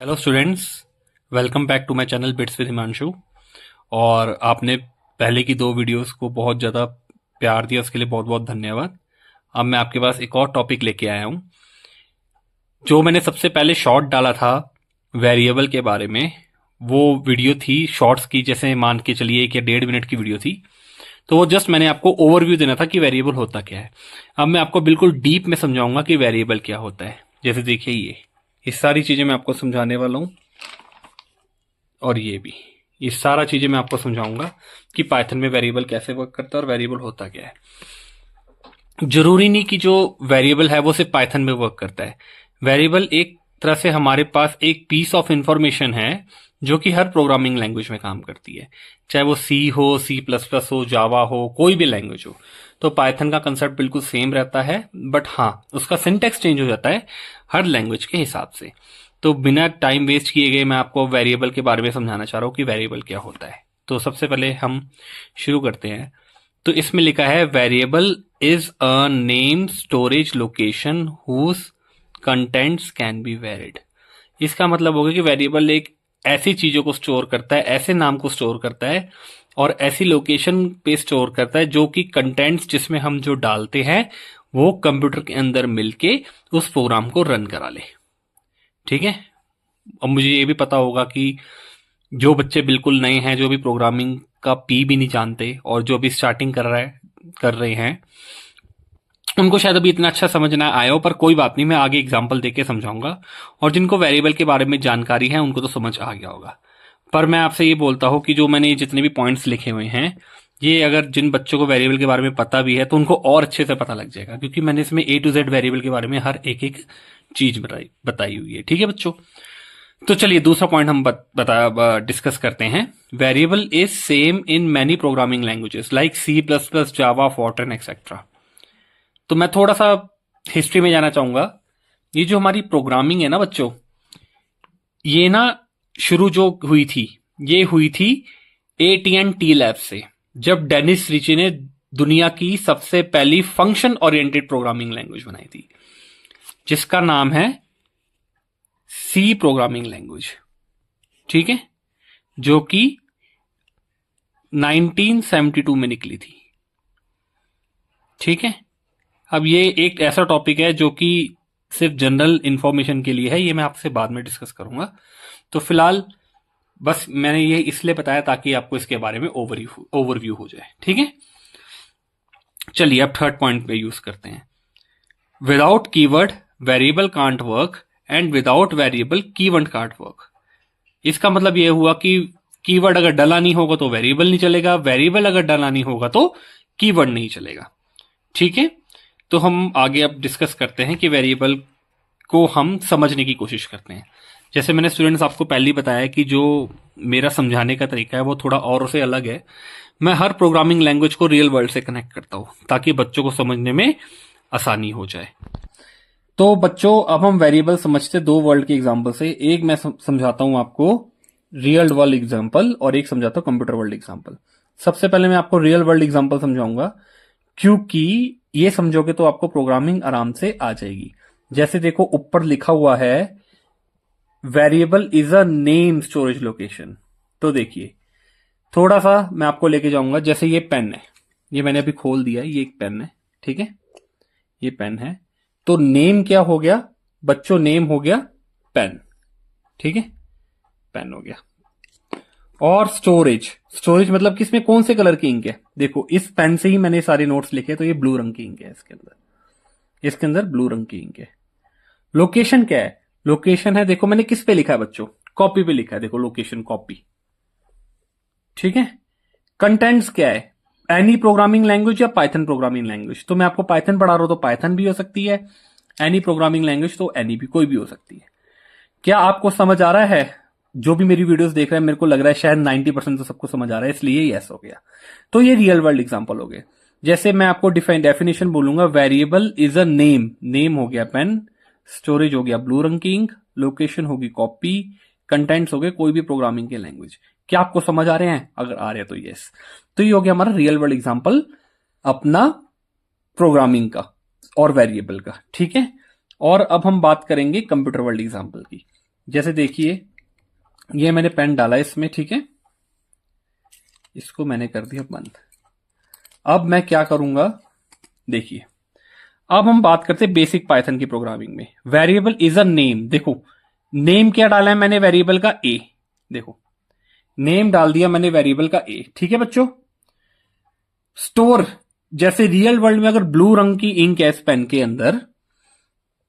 Hello students, welcome back to my channel bits with Himanshu. और आपने पहले की दो वीडियोस को बहुत ज़्यादा प्यार दिया, उसके लिए बहुत बहुत धन्यवाद। अब मैं आपके पास एक और टॉपिक लेके आया हूँ। जो मैंने सबसे पहले शॉर्ट डाला था वेरिएबल के बारे में, वो वीडियो थी शॉर्ट्स की, जैसे मान के चलिए 1 या 1.5 मिनट की वीडियो थी। तो वो जस्ट मैंने आपको ओवरव्यू देना था कि वेरिएबल होता क्या है। अब मैं आपको बिल्कुल डीप में समझाऊंगा कि वेरिएबल क्या होता है। जैसे देखिए, ये सारी चीज़ें मैं आपको समझाने वाला हूँ, और ये सारा चीजें मैं आपको समझाऊंगा कि पाइथन में वेरिएबल कैसे वर्क करता है और वेरिएबल होता क्या है। जरूरी नहीं कि जो वेरिएबल है वो सिर्फ पाइथन में वर्क करता है। वेरिएबल एक तरह से हमारे पास एक पीस ऑफ इंफॉर्मेशन है जो कि हर प्रोग्रामिंग लैंग्वेज में काम करती है, चाहे वो सी हो, C++ हो, जावा हो, कोई भी लैंग्वेज हो। तो पाइथन का कंसेप्ट बिल्कुल सेम रहता है, बट हाँ, उसका सिंटेक्स चेंज हो जाता है हर लैंग्वेज के हिसाब से। तो बिना टाइम वेस्ट किए गए मैं आपको वेरिएबल के बारे में समझाना चाह रहा हूँ कि वेरिएबल क्या होता है। तो सबसे पहले हम शुरू करते हैं। तो इसमें लिखा है variable is a name storage location whose contents can be varied. इसका मतलब होगा कि वेरिएबल एक ऐसी चीजों को स्टोर करता है, ऐसे नाम को स्टोर करता है और ऐसी लोकेशन पे स्टोर करता है जो कि कंटेंट्स जिसमें हम जो डालते हैं वो कंप्यूटर के अंदर मिलके उस प्रोग्राम को रन करा ले। ठीक है। अब मुझे ये भी पता होगा कि जो बच्चे बिल्कुल नए हैं, जो भी प्रोग्रामिंग का पी भी नहीं जानते और जो भी स्टार्टिंग कर रहे हैं, उनको शायद अभी इतना अच्छा समझ ना आया हो, पर कोई बात नहीं, मैं आगे एग्जांपल देके समझाऊंगा। और जिनको वेरिएबल के बारे में जानकारी है उनको तो समझ आ गया होगा। पर मैं आपसे ये बोलता हूँ कि जो मैंने जितने भी पॉइंट्स लिखे हुए हैं, ये अगर जिन बच्चों को वेरिएबल के बारे में पता भी है तो उनको और अच्छे से पता लग जाएगा, क्योंकि मैंने इसमें A to Z वेरिएबल के बारे में हर एक एक चीज बताई हुई है। ठीक है बच्चों, तो चलिए दूसरा पॉइंट हम डिस्कस करते हैं। Variable is same in many programming languages like C++, Java, Fortran etcetera. तो मैं थोड़ा सा हिस्ट्री में जाना चाहूंगा। ये जो हमारी प्रोग्रामिंग है ना बच्चों, ये ना शुरू जो हुई थी, ये हुई थी AT&T लैब से, जब डेनिस रिची ने दुनिया की सबसे पहली फंक्शन ओरिएंटेड प्रोग्रामिंग लैंग्वेज बनाई थी, जिसका नाम है सी प्रोग्रामिंग लैंग्वेज। ठीक है, जो कि 1972 में निकली थी। ठीक है। अब ये एक ऐसा टॉपिक है जो कि सिर्फ जनरल इंफॉर्मेशन के लिए है, ये मैं आपसे बाद में डिस्कस करूंगा। तो फिलहाल बस मैंने ये इसलिए बताया ताकि आपको इसके बारे में ओवरव्यू हो जाए। ठीक है, चलिए अब थर्ड पॉइंट पे यूज करते हैं। Without keyword variable can't work and without variable keyword can't work. इसका मतलब यह हुआ कि कीवर्ड अगर डला नहीं होगा तो वेरिएबल नहीं चलेगा, वेरिएबल अगर डला नहीं होगा तो कीवर्ड नहीं चलेगा। ठीक है, तो हम आगे अब डिस्कस करते हैं कि वेरिएबल को हम समझने की कोशिश करते हैं। जैसे मैंने स्टूडेंट्स आपको पहले ही बताया कि जो मेरा समझाने का तरीका है वो थोड़ा और से अलग है। मैं हर प्रोग्रामिंग लैंग्वेज को रियल वर्ल्ड से कनेक्ट करता हूं ताकि बच्चों को समझने में आसानी हो जाए। तो बच्चों अब हम वेरिएबल समझते दो वर्ल्ड के एग्जांपल से। एक मैं समझाता हूं आपको रियल वर्ल्ड एग्जांपल और एक समझाता हूं कंप्यूटर वर्ल्ड एग्जांपल। सबसे पहले मैं आपको रियल वर्ल्ड एग्जांपल समझाऊंगा, क्योंकि ये समझोगे तो आपको प्रोग्रामिंग आराम से आ जाएगी। जैसे देखो ऊपर लिखा हुआ है variable is a name storage location. तो देखिए थोड़ा सा मैं आपको लेके जाऊंगा। जैसे ये पेन है, ये मैंने अभी खोल दिया है, ये एक पेन है। ठीक है, ये पेन है। तो नेम क्या हो गया बच्चों? नेम हो गया पेन। ठीक है, पेन हो गया। और स्टोरेज, स्टोरेज मतलब किसमें कौन से कलर की इंक है? देखो इस पेन से ही मैंने सारे नोट्स लिखे, तो ये ब्लू रंग की इंक है। इसके अंदर ब्लू रंग की इंक है। लोकेशन क्या है? लोकेशन है, देखो मैंने किस पे लिखा है बच्चों? कॉपी पे लिखा है। देखो लोकेशन कॉपी। ठीक है। कंटेंट्स क्या है? एनी प्रोग्रामिंग लैंग्वेज या पाइथन प्रोग्रामिंग लैंग्वेज। तो मैं आपको पाइथन पढ़ा रहा हूं तो पाइथन भी हो सकती है, एनी प्रोग्रामिंग लैंग्वेज तो एनी भी, कोई भी हो सकती है। क्या आपको समझ आ रहा है? जो भी मेरी वीडियोस देख रहे हैं, मेरे को लग रहा है शायद 90% तो सबको समझ आ रहा है, इसलिए यस हो गया। तो ये रियल वर्ल्ड एग्जांपल हो गए। जैसे मैं आपको डेफिनेशन बोलूंगा, variable is a name. Name हो गया पेन, स्टोरेज हो गया ब्लू रंग की इंक, लोकेशन होगी कॉपी, कंटेंट्स हो गए कोई भी प्रोग्रामिंग के लैंग्वेज। क्या आपको समझ आ रहे हैं? अगर आ रहे हैं तो यस। तो ये हो गया हमारा रियल वर्ल्ड एग्जांपल अपना प्रोग्रामिंग का और वेरिएबल का। ठीक है, और अब हम बात करेंगे कंप्यूटर वर्ल्ड एग्जांपल की। जैसे देखिए ये मैंने पेन डाला इसमें, ठीक है, इसको मैंने कर दिया बंद। अब मैं क्या करूंगा, देखिए अब हम बात करते हैं बेसिक पाइथन की प्रोग्रामिंग में। Variable is a name. देखो नेम क्या डाला है मैंने, वेरिएबल का ए। देखो नेम डाल दिया मैंने वेरिएबल का ए, ठीक है बच्चों। स्टोर, जैसे रियल वर्ल्ड में अगर ब्लू रंग की इंक है इस पेन के अंदर,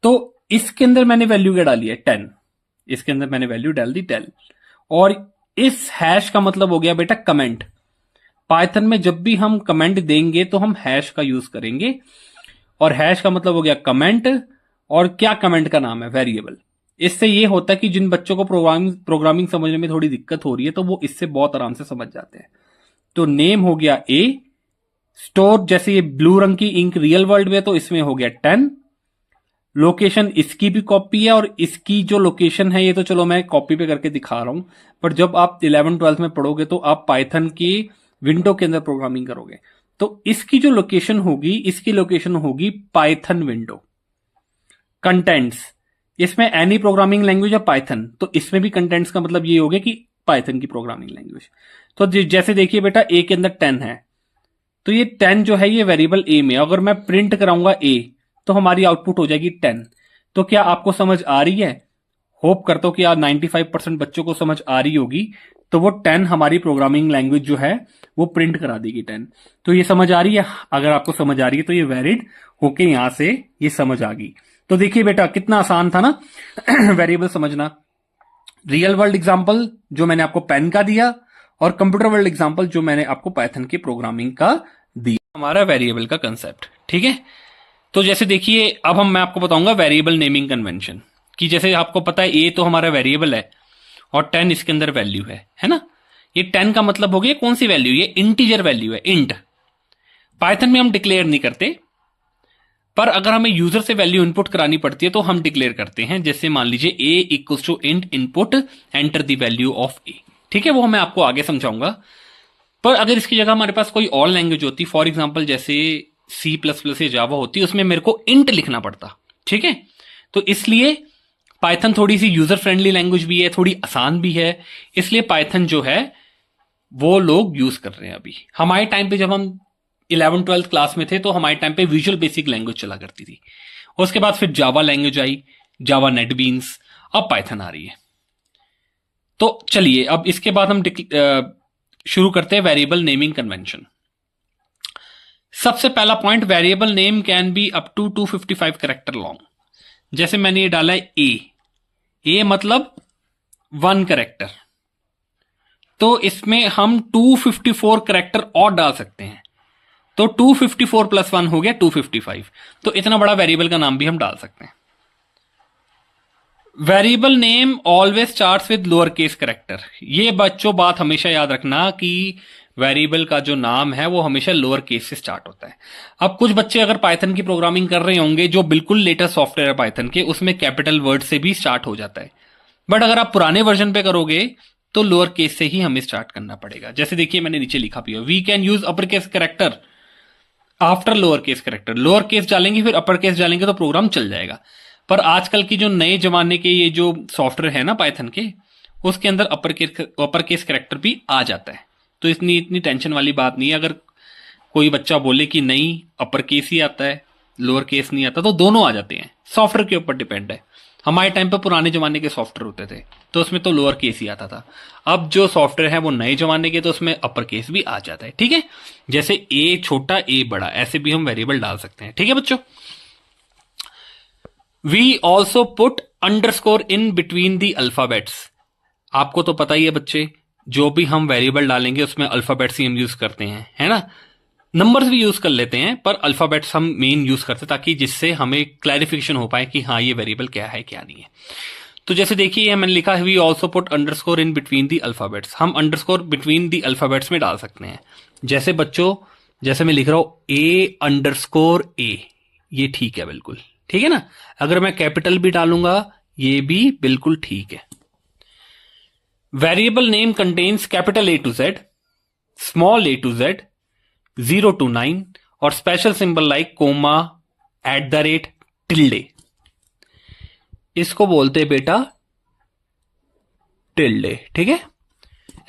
तो इसके अंदर मैंने वैल्यू क्या डाली है, 10। इसके अंदर मैंने वैल्यू डाल दी 10। और इस हैश का मतलब हो गया बेटा कमेंट। पाइथन में जब भी हम कमेंट देंगे तो हम हैश का यूज करेंगे, और हैश का मतलब हो गया कमेंट। और क्या कमेंट का नाम है, वेरिएबल। इससे ये होता है कि जिन बच्चों को प्रोग्रामिंग समझने में थोड़ी दिक्कत हो रही है तो वो इससे बहुत आराम से समझ जाते हैं। तो नेम हो गया ए, स्टोर जैसे ये ब्लू रंग की इंक रियल वर्ल्ड में, तो इसमें हो गया 10। लोकेशन इसकी भी कॉपी है, और इसकी जो लोकेशन है ये तो चलो मैं कॉपी पे करके दिखा रहा हूं, पर जब आप 11th-12th में पढ़ोगे तो आप पाइथन की विंडो के अंदर प्रोग्रामिंग करोगे, तो इसकी जो लोकेशन होगी, इसकी लोकेशन होगी पाइथन विंडो। कंटेंट्स, इसमें एनी प्रोग्रामिंग लैंग्वेज या पाइथन, तो इसमें भी कंटेंट्स का मतलब ये हो गया कि पाइथन की प्रोग्रामिंग लैंग्वेज। तो जैसे देखिए बेटा ए के अंदर 10 है, तो ये 10 जो है ये वेरिएबल ए में, अगर मैं प्रिंट कराऊंगा ए तो हमारी आउटपुट हो जाएगी 10। तो क्या आपको समझ आ रही है? होप करता हूं कि आज 95% बच्चों को समझ आ रही होगी। तो वो 10 हमारी प्रोग्रामिंग लैंग्वेज जो है वो प्रिंट करा देगी 10। तो ये समझ आ रही है? अगर आपको समझ आ रही है तो ये वैलिड होके यहां से ये समझ आ गई। तो देखिए बेटा कितना आसान था ना वेरिएबल समझना। रियल वर्ल्ड एग्जांपल जो मैंने आपको पेन का दिया, और कंप्यूटर वर्ल्ड एग्जांपल जो मैंने आपको पाइथन की प्रोग्रामिंग का दिया, हमारा वेरिएबल का कंसेप्ट, ठीक है। तो जैसे देखिए अब मैं आपको बताऊंगा वेरिएबल नेमिंग कन्वेंशन, कि जैसे आपको पता है ए तो हमारा वेरिएबल है और 10 इसके अंदर वैल्यू है ना। ये 10 का मतलब हो गया कौन सी वैल्यू, ये इंटीजर वैल्यू है, इंट। पाइथन में हम डिक्लेयर नहीं करते, पर अगर हमें यूजर से वैल्यू इनपुट करानी पड़ती है तो हम डिक्लेयर करते हैं। जैसे मान लीजिए A equals to int input enter the value of A, ठीक है, वो मैं आपको आगे समझाऊंगा। पर अगर इसकी जगह हमारे पास कोई और लैंग्वेज होती, फॉर एग्जाम्पल जैसे C++ या जावा होती, उसमें मेरे को इंट लिखना पड़ता, ठीक है। तो इसलिए पाइथन थोड़ी सी यूजर फ्रेंडली लैंग्वेज भी है, थोड़ी आसान भी है, इसलिए पाइथन जो है वो लोग यूज कर रहे हैं। अभी हमारे टाइम पे जब हम 11th-12th क्लास में थे तो हमारे टाइम पे विजुअल बेसिक लैंग्वेज चला करती थी, उसके बाद फिर Java language I, Java NetBeans, अब पाइथन आ रही है। तो चलिए अब इसके बाद हम शुरू करते हैं वेरिएबल नेमिंग कन्वेंशन। सबसे पहला point, variable name can be up to 255 character long. जैसे मैंने ये डाला है ए मतलब 1 कैरेक्टर, तो इसमें हम 254 कैरेक्टर और डाल सकते हैं। तो 254 + 1 हो गया 255। तो इतना बड़ा वेरिएबल का नाम भी हम डाल सकते हैं। Variable name always starts with lower case character. ये बच्चों बात हमेशा याद रखना कि वेरिएबल का जो नाम है वो हमेशा लोअर केस से स्टार्ट होता है। अब कुछ बच्चे अगर पाइथन की प्रोग्रामिंग कर रहे होंगे जो बिल्कुल लेटेस्ट सॉफ्टवेयर है पाइथन के, उसमें कैपिटल वर्ड से भी स्टार्ट हो जाता है, बट अगर आप पुराने वर्जन पे करोगे तो लोअर केस से ही हमें स्टार्ट करना पड़ेगा। जैसे देखिए मैंने नीचे लिखा भी है, we can use upper case character after lower case character. Lower case डालेंगे फिर अपर केस डालेंगे तो प्रोग्राम चल जाएगा। पर आजकल की जो नए जमाने के ये जो सॉफ्टवेयर है ना पाइथन के, उसके अंदर अपर केस कैरेक्टर भी आ जाता है। तो इतनी टेंशन वाली बात नहीं है। अगर कोई बच्चा बोले कि नहीं अपर केस ही आता है लोअर केस नहीं आता, तो दोनों आ जाते हैं, सॉफ्टवेयर के ऊपर डिपेंड है। हमारे टाइम पे पुराने जमाने के सॉफ्टवेयर होते थे तो उसमें तो लोअर केस ही आता था। अब जो सॉफ्टवेयर है वो नए जमाने के, तो उसमें अपर केस भी आ जाता है, ठीक है। जैसे ए छोटा ए बड़ा, ऐसे भी हम वेरिएबल डाल सकते हैं, ठीक है बच्चों। We also put underscore in between the alphabets. आपको तो पता ही है बच्चे, जो भी हम वेरिएबल डालेंगे उसमें अल्फाबेट्स ही हम यूज करते हैं, है ना। नंबर्स भी यूज कर लेते हैं पर अल्फाबेट्स हम मेन यूज करते हैं, ताकि जिससे हमें क्लैरिफिकेशन हो पाए कि हाँ ये वेरिएबल क्या है क्या नहीं है। तो जैसे देखिए मैंने लिखा है we also put underscore in between the alphabets. हम अंडरस्कोर बिटवीन दी अल्फाबेट्स में डाल सकते हैं। जैसे बच्चों, जैसे मैं लिख रहा हूं A_A, ये ठीक है, बिल्कुल ठीक है ना। अगर मैं कैपिटल भी डालूंगा ये भी बिल्कुल ठीक है। Variable name contains capital A to Z, small a to Z, 0 to 9 और special symbol like comma, @ tilde. इसको बोलते बेटा टिल्डे, ठीक है,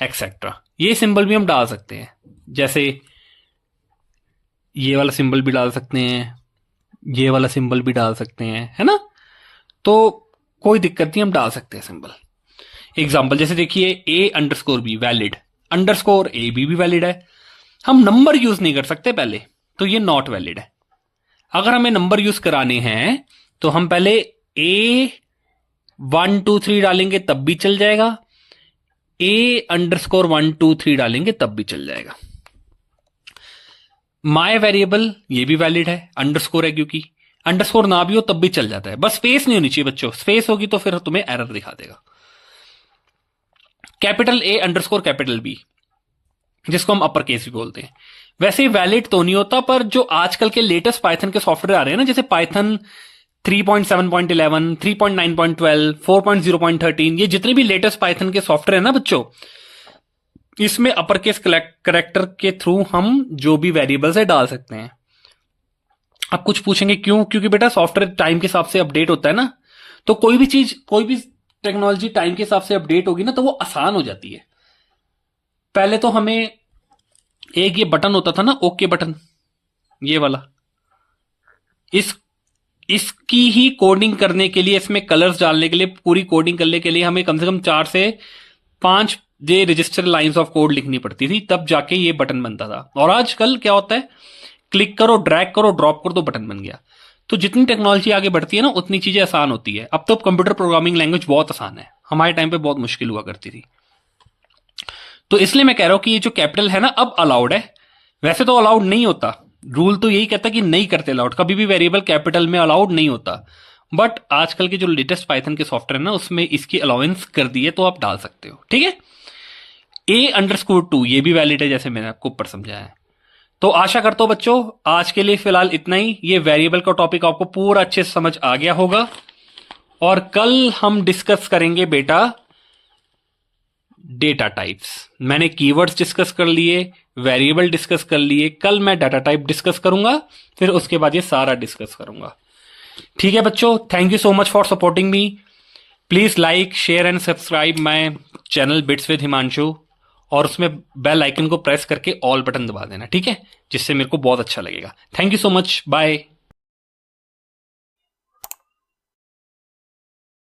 एक्सेट्रा। ये सिंबल भी हम डाल सकते हैं, जैसे ये वाला सिंबल भी डाल सकते हैं, ये वाला सिंबल भी डाल सकते हैं, है ना। तो कोई दिक्कत नहीं, हम डाल सकते हैं सिंबल। एग्जाम्पल जैसे देखिए A_B वैलिड, अंडरस्कोर AB भी वैलिड है। हम नंबर यूज नहीं कर सकते पहले, तो ये नॉट वैलिड है। अगर हमें नंबर यूज कराने हैं तो हम पहले A123 डालेंगे तब भी चल जाएगा, A_123 डालेंगे तब भी चल जाएगा। माय वेरिएबल ये भी वैलिड है, अंडरस्कोर है क्योंकि, अंडरस्कोर ना भी हो तब भी चल जाता है, बस स्पेस नहीं होनी चाहिए बच्चों, स्पेस होगी तो फिर तुम्हें एरर दिखा देगा। कैपिटल A_B जिसको हम अपर केस भी बोलते हैं, वैसे वैलिड तो नहीं होता, पर जो आजकल के लेटेस्ट पाइथन के सॉफ्टवेयर आ रहे हैं ना, जैसे पाइथन 3.7.11, 3.9.12, 4.0.13, ये जितने भी लेटेस्ट पाइथन के सॉफ्टवेयर है ना बच्चों, इसमें अपर केस करेक्टर के थ्रू हम जो भी वेरिएबल्स है डाल सकते हैं। अब कुछ पूछेंगे क्यों? क्योंकि बेटा सॉफ्टवेयर टाइम के हिसाब से अपडेट होता है ना, तो कोई भी चीज, कोई भी टेक्नोलॉजी टाइम के हिसाब से अपडेट होगी ना तो वो आसान हो जाती है। पहले तो हमें एक ये बटन होता था ना, ओके बटन, ये वाला, इसकी ही कोडिंग करने के लिए, इसमें कलर्स डालने के लिए, पूरी कोडिंग करने के लिए हमें कम से कम 4 से 5 ये रजिस्टर लाइंस ऑफ कोड लिखनी पड़ती थी, तब जाके ये बटन बनता था। और आजकल क्या होता है, क्लिक करो, ड्रैग करो, ड्रॉप करो तो बटन बन गया। तो जितनी टेक्नोलॉजी आगे बढ़ती है ना उतनी चीजें आसान होती है। अब तो कंप्यूटर प्रोग्रामिंग लैंग्वेज बहुत आसान है, हमारे टाइम पे बहुत मुश्किल हुआ करती थी। तो इसलिए मैं कह रहा हूं कि ये जो कैपिटल है ना अब अलाउड है, वैसे तो अलाउड नहीं होता, रूल तो यही कहता है कि नहीं करते अलाउड, कभी भी वेरिएबल कैपिटल में अलाउड नहीं होता। बट आजकल के जो लेटेस्ट पाइथन के सॉफ्टवेयर है ना उसमें इसकी अलाउंस कर दी है, तो आप डाल सकते हो, ठीक है। A_2 ये भी वैलिड है, जैसे मैंने आपको ऊपर समझाया है। तो आशा करता हूं बच्चों आज के लिए फिलहाल इतना ही। ये वेरिएबल का टॉपिक आपको पूरा अच्छे से समझ आ गया होगा, और कल हम डिस्कस करेंगे बेटा डेटा टाइप्स। मैंने कीवर्ड्स डिस्कस कर लिए, वेरिएबल डिस्कस कर लिए, कल मैं डाटा टाइप डिस्कस करूंगा, फिर उसके बाद ये सारा डिस्कस करूंगा। ठीक है बच्चों, thank you so much for supporting me. Please like, share and subscribe my channel bits with Himanshu, और उसमें बेल आइकन को प्रेस करके ऑल बटन दबा देना, ठीक है, जिससे मेरे को बहुत अच्छा लगेगा। Thank you so much, bye.